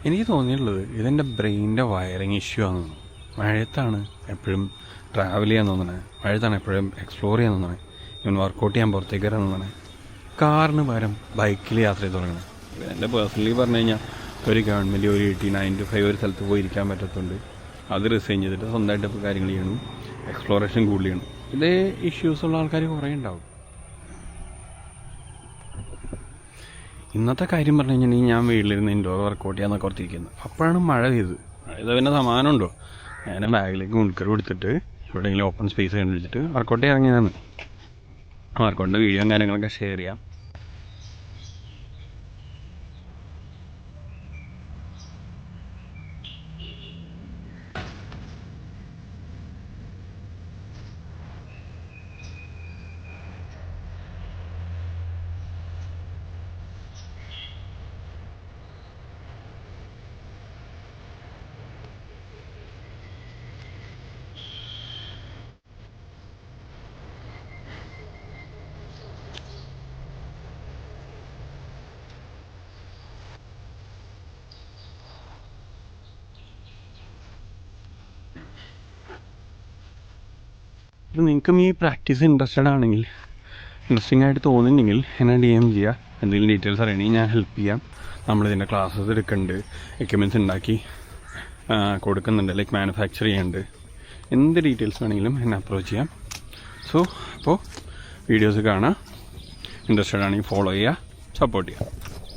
എനിക്ക് തോന്നിയിട്ടുള്ളത് ഇതെൻ്റെ ബ്രെയിനിൻ്റെ വയറിങ് ഇഷ്യൂ ആണെന്ന്. മഴയത്താണ് എപ്പോഴും ട്രാവൽ ചെയ്യാൻ തോന്നണേ, മഴയത്താണ് എപ്പോഴും എക്സ്പ്ലോർ ചെയ്യാൻ തോന്നണേ, ഇവൻ വർക്കൗട്ട് ചെയ്യാൻ പുറത്തേക്ക് വരാൻ തോന്നണേ, കാറിന് പകരം ബൈക്കിൽ യാത്ര ചെയ്ത് തുടങ്ങണം. എൻ്റെ പേഴ്സണലി പറഞ്ഞു കഴിഞ്ഞാൽ ഒരു ഗവൺമെൻറ് ഒരു 9 to 5 ഒരു സ്ഥലത്ത് പോയി ഇരിക്കാൻ പറ്റത്തുണ്ട്. അത് റിസൈൻ ചെയ്തിട്ട് സ്വന്തമായിട്ട് ഇപ്പോൾ കാര്യങ്ങൾ ചെയ്യണം, എക്സ്പ്ലോറേഷൻ കൂടുതൽ ചെയ്യണം. ഇതേ ഇഷ്യൂസുള്ള ആൾക്കാർ കുറേ ഉണ്ടാവും. ഇന്നത്തെ കാര്യം പറഞ്ഞു കഴിഞ്ഞിട്ടുണ്ടെങ്കിൽ ഞാൻ വീട്ടിലിരുന്ന് ഇൻഡോർ വർക്കൗട്ട് ചെയ്യാന്നൊക്കെ ഓർത്തിരിക്കുന്നത്. അപ്പോഴാണ് മഴ പെയ്ത്. മഴ ചെയ്താൽ പിന്നെ സമാനമുണ്ടോ? ഞാൻ ബാഗിലേക്ക് മുൻകർ കൊടുത്തിട്ട് എവിടെയെങ്കിലും ഓപ്പൺ സ്പേസ് കണ്ടുപിടിച്ചിട്ട് വർക്കൗട്ട് ചെയ്യാൻ ഇറങ്ങിയതാണ്. വർക്കൗട്ടിൻ്റെ വീഡിയോയും കാര്യങ്ങളൊക്കെ ഷെയർ ചെയ്യാം. അപ്പോൾ നിങ്ങൾക്കും ഈ പ്രാക്ടീസ് ഇൻട്രസ്റ്റഡ് ആണെങ്കിൽ, ഇൻട്രസ്റ്റിംഗ് ആയിട്ട് തോന്നുന്നുണ്ടെങ്കിൽ എന്നെ DM ചെയ്യുക. എന്തെങ്കിലും ഡീറ്റെയിൽസ് അറിയണമെങ്കിൽ ഞാൻ ഹെൽപ്പ് ചെയ്യാം. നമ്മളിതിൻ്റെ ക്ലാസ്സസ് എടുക്കുന്നുണ്ട്, എക്യുപ്മെൻറ്റ്സ് ഉണ്ടാക്കി കൊടുക്കുന്നുണ്ട്, ലൈക്ക് മാനുഫാക്ചർ ചെയ്യുന്നുണ്ട്. എന്ത് ഡീറ്റെയിൽസ് വേണമെങ്കിലും എന്നെ അപ്രോച്ച് ചെയ്യാം. സോ അപ്പോൾ വീഡിയോസ് കാണാം, ഇൻട്രസ്റ്റഡ് ആണെങ്കിൽ ഫോളോ ചെയ്യുക, സപ്പോർട്ട് ചെയ്യുക.